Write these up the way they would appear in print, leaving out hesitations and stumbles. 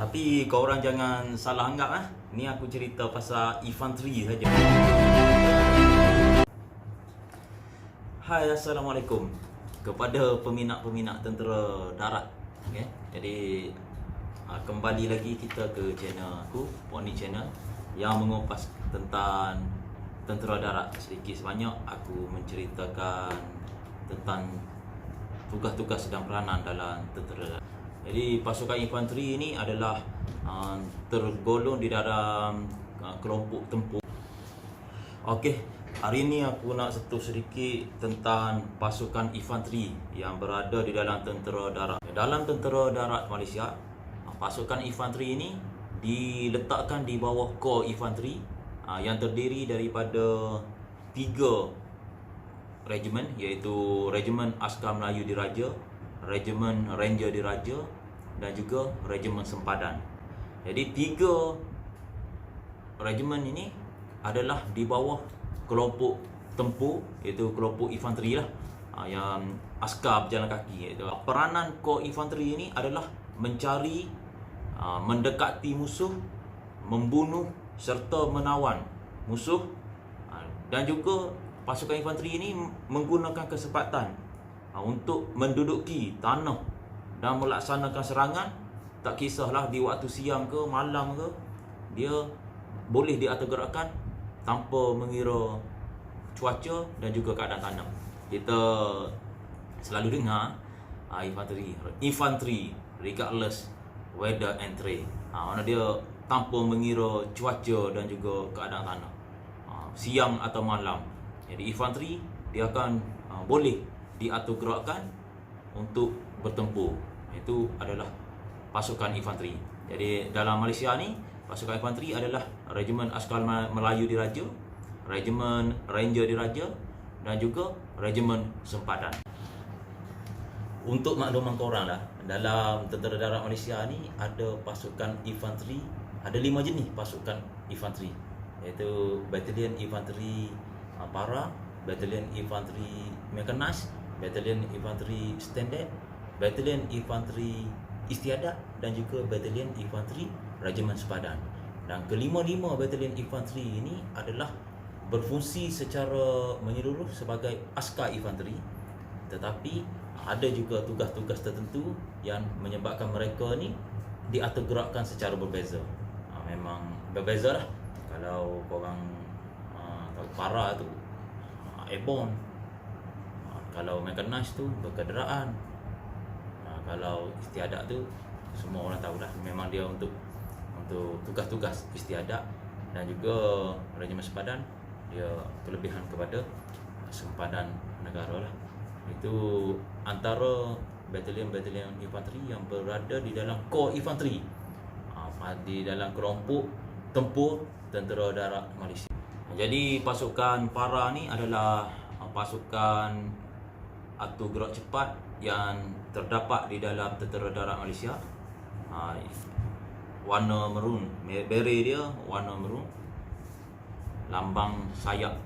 Tapi korang jangan salah anggap ah. Ni aku cerita pasal infantry saja. Hai, assalamualaikum kepada peminat-peminat tentera darat. Okay? Jadi kembali lagi kita ke channel aku, Poni Channel, yang mengupas tentang tentera darat. Sedikit sebanyak aku menceritakan tentang tugas-tugas dan peranan dalam tentera darat. Jadi pasukan infanteri ini adalah tergolong di dalam kelompok tempur. Okey, hari ini aku nak sentuh sedikit tentang pasukan infanteri yang berada di dalam tentera darat. Dalam tentera darat Malaysia, pasukan infanteri ini diletakkan di bawah Kor Infanteri yang terdiri daripada 3 regimen, iaitu Regimen Askar Melayu Diraja, Regimen Ranger Diraja dan juga Regimen Sempadan. Jadi 3 regimen ini adalah di bawah kelompok tempur, iaitu kelompok infanteri lah, yang askar berjalan kaki. Iaitu peranan Kor Infanteri ini adalah mencari, mendekati musuh, membunuh serta menawan musuh, dan juga pasukan infanteri ini menggunakan kesempatan untuk menduduki tanah dan melaksanakan serangan. Tak kisahlah di waktu siang ke malam ke, dia boleh diaturgerakkan tanpa mengira cuaca dan juga keadaan tanah. Kita selalu dengar infanteri regardless weather and terrain. Mana dia tanpa mengira cuaca dan juga keadaan tanah, siang atau malam. Jadi infanteri dia akan boleh diatur gerakkan untuk bertempur. Itu adalah pasukan infanteri. Jadi dalam Malaysia ni, pasukan infanteri adalah Regimen Askar Melayu Diraja, Regimen Ranger Diraja dan juga Regimen Sempadan. Untuk makluman korang lah, dalam tentera darat Malaysia ni ada pasukan infanteri, ada 5 jenis pasukan infanteri, iaitu Batalion Infanteri Para, Batalion Infanteri Mechanized, Batalion Infanteri Standard, Batalion Infanteri Istiadat dan juga Batalion Infanteri Regimen Sempadan. Dan kelima-lima Batalion Infanteri ini adalah berfungsi secara menyeluruh sebagai askar infanteri, tetapi ada juga tugas-tugas tertentu yang menyebabkan mereka ni diaturgerakkan secara berbeza. Memang berbeza lah. Kalau korang tahu Para tu airborne, kalau mechanized tu berkenderaan, kalau istiadat tu semua orang tahu dah, memang dia untuk tugas-tugas istiadat. Dan juga Regimen Sempadan, dia kelebihan kepada sempadan negara lah. Itu antara batalion-batalion infanteri yang berada di dalam Kor Infanteri, di dalam kelompok tempur tentera darat Malaysia. Jadi pasukan Para ni adalah pasukan atur gerak cepat yang terdapat di dalam tentera darat Malaysia. Warna merun, beret dia warna merun, lambang sayap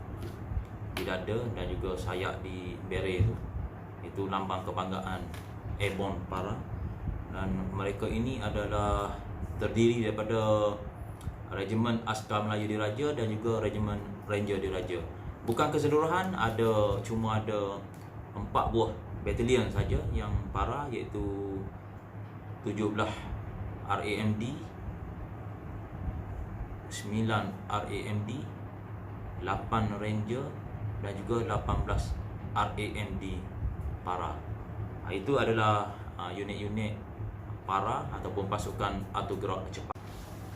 di dada dan juga sayap di beret itu lambang kebanggaan airborne Para. Dan mereka ini adalah terdiri daripada Regimen Askar Melayu Diraja dan juga Regimen Ranger Diraja. Bukan keseluruhan, cuma ada 4 buah batalion saja yang Para, iaitu 17 RAMD, 9 RAMD, 8 Ranger dan juga 18 RAMD Para. Itu adalah unit-unit Para ataupun pasukan atur gerak cepat.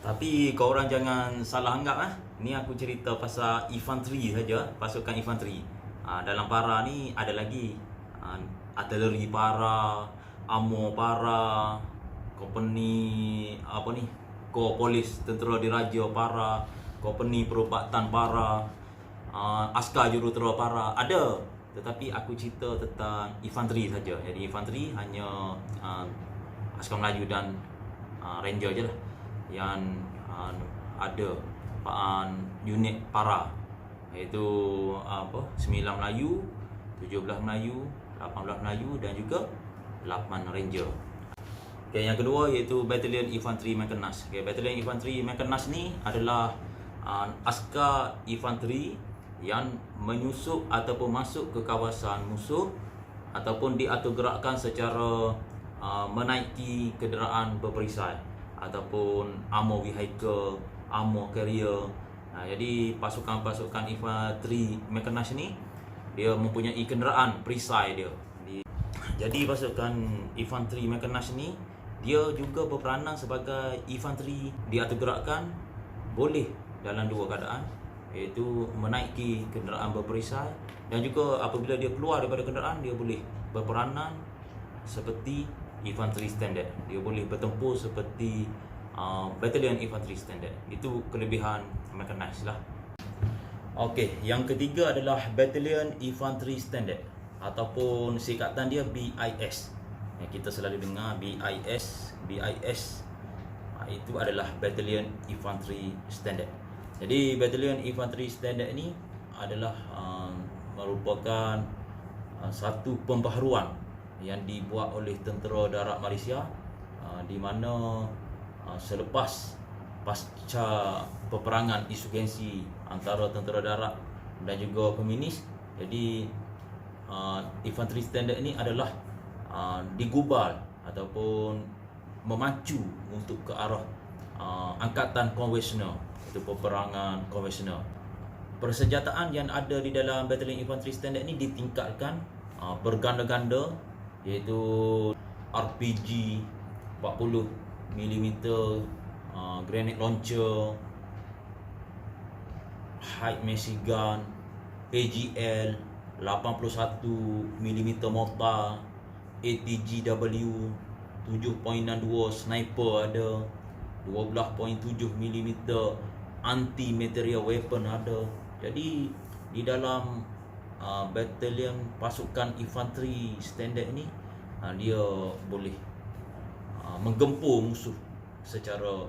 Tapi korang jangan salah anggap ni aku cerita pasal infanteri saja, pasukan infanteri. Dalam Para ni ada lagi artileri Para, ammo Para, kompeni Kor Polis Tentera Diraja Para, kompeni Perubatan Para, askar jurutera Para ada. Tetapi aku cerita tentang infanteri saja. Jadi infanteri hanya Askar Melayu dan Ranger je lah yang ada unit Para, iaitu 9 Melayu, 17 Melayu, 18 Melayu dan juga 8 Ranger. Okay, yang kedua iaitu Battalion Infantry Mechanized. Okay, Battalion Infantry Mechanized ni adalah askar infanteri yang menyusup ataupun masuk ke kawasan musuh ataupun diaturgerakkan secara menaiki kenderaan berperisai ataupun armor vehicle, armor carrier. Jadi pasukan-pasukan infanteri mechanized ni dia mempunyai kenderaan perisai dia. Jadi pasukan infanteri mechanized ni dia juga berperanan sebagai infanteri diaturgerakkan boleh dalam dua keadaan, iaitu menaiki kenderaan berperisai dan juga apabila dia keluar daripada kenderaan dia boleh berperanan seperti infanteri standard. Dia boleh bertempur seperti Battalion Infantry Standard. Itu kelebihan mechanized lah. Okey, yang ketiga adalah Battalion Infantry Standard ataupun singkatan dia BIS. Kita selalu dengar BIS. Itu adalah Battalion Infantry Standard. Jadi Battalion Infantry Standard ni adalah merupakan satu pembaharuan yang dibuat oleh Tentera Darat Malaysia, di mana selepas pasca peperangan insurgensi antara tentera darat dan juga komunis, jadi Infantry Standard ni adalah digubal ataupun memacu untuk ke arah angkatan konvensional, itu peperangan konvensional. Persenjataan yang ada di dalam Battalion Infantry Standard ni ditingkatkan berganda-ganda, iaitu RPG 40mm, grenade launcher, high machine gun, AGL, 81mm mortar, ATGW, 7.62 sniper ada, 12.7mm anti-material weapon ada. Jadi di dalam batalion pasukan infanteri standard ni dia boleh menggempur musuh secara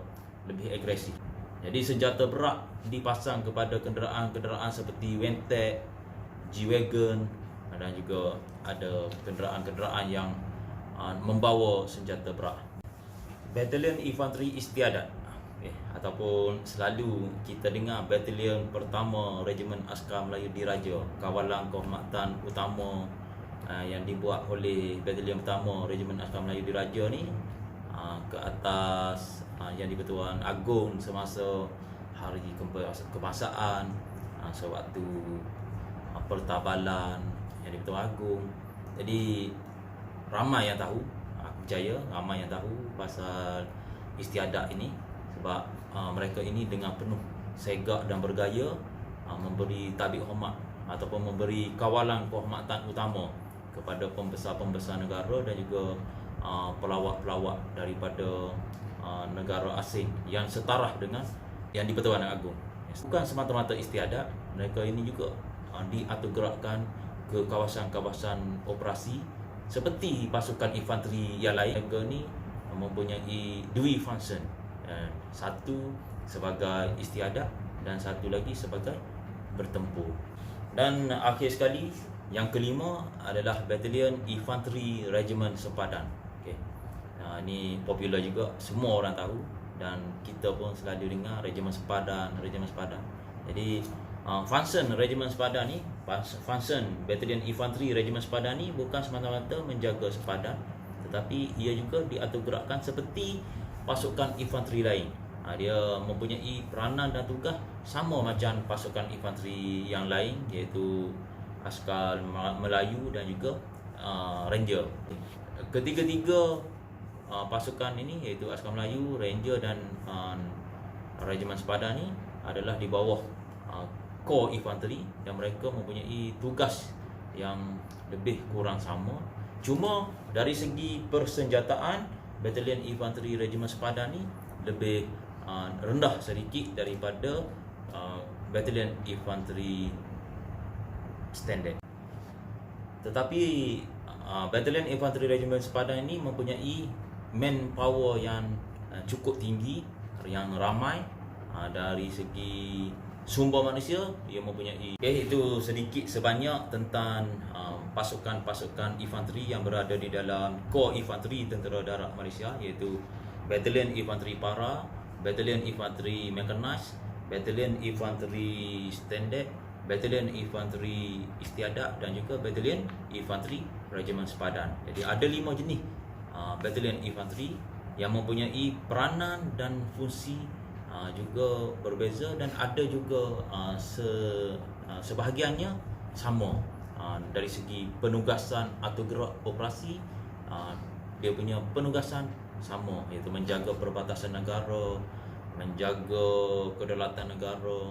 lebih agresif. Jadi senjata berat dipasang kepada kenderaan-kenderaan seperti Wentec, G-Wagon, dan juga ada kenderaan-kenderaan yang membawa senjata berat. Batalion Infanteri Istiadat, ataupun selalu kita dengar Batalion Pertama Regimen Askar Melayu Diraja, kawalan kehormatan utama yang dibuat oleh Batalion Pertama Regimen Askar Melayu Diraja ni ke atas yang di-Pertuan Agong semasa hari kebangsaan, sewaktu pertabalan yang di-Pertuan Agong. Jadi ramai yang tahu, aku percaya ramai yang tahu pasal istiadat ini, sebab mereka ini dengan penuh segak dan bergaya memberi tabik hormat ataupun memberi kawalan kehormatan utama kepada pembesar-pembesar negara dan juga pelawak-pelawak daripada negara asing yang setaraf dengan yang di-Pertuan Agong. Bukan semata-mata istiadat, mereka ini juga diaturgerakkan ke kawasan-kawasan operasi seperti pasukan infanteri yang lain. Mereka ni mempunyai dua function, satu sebagai istiadat dan satu lagi sebagai bertempur. Dan akhir sekali, yang kelima adalah Batalion Infanteri Regimen Sempadan. Ini popular juga, semua orang tahu dan kita pun selalu dengar Regimen Sempadan. Jadi function Regimen Sempadan ni, function Batalion Infanteri Regimen Sempadan ni bukan semata-mata menjaga sempadan, tetapi ia juga diaturgerakkan seperti pasukan infanteri lain. Dia mempunyai peranan dan tugas sama macam pasukan infanteri yang lain, iaitu Askar Melayu dan juga Ranger. Ketiga-tiga pasukan ini, iaitu Askar Melayu, Ranger dan Regimen Sempadan ni adalah di bawah Core Infanteri dan mereka mempunyai tugas yang lebih kurang sama. Cuma dari segi persenjataan, Batalion Infanteri Regimen Sempadan ni lebih rendah sedikit daripada Batalion Infanteri Standard. Tetapi Batalion Infanteri Regimen Sempadan ini mempunyai manpower yang cukup tinggi, yang ramai dari segi sumber manusia, ia mempunyai itu sedikit sebanyak tentang pasukan-pasukan infanteri yang berada di dalam Core Infanteri Tentera Darat Malaysia, iaitu Battalion Infanteri Para, Battalion Infanteri Mechanized, Battalion Infanteri Standard, Battalion Infanteri Istiadat dan juga Battalion Infanteri Regimen Sepadan. Jadi ada 5 jenis Battalion Infanteri yang mempunyai peranan dan fungsi juga berbeza, dan ada juga sebahagiannya sama dari segi penugasan atau gerak operasi. Dia punya penugasan sama, iaitu menjaga perbatasan negara, menjaga kedaulatan negara,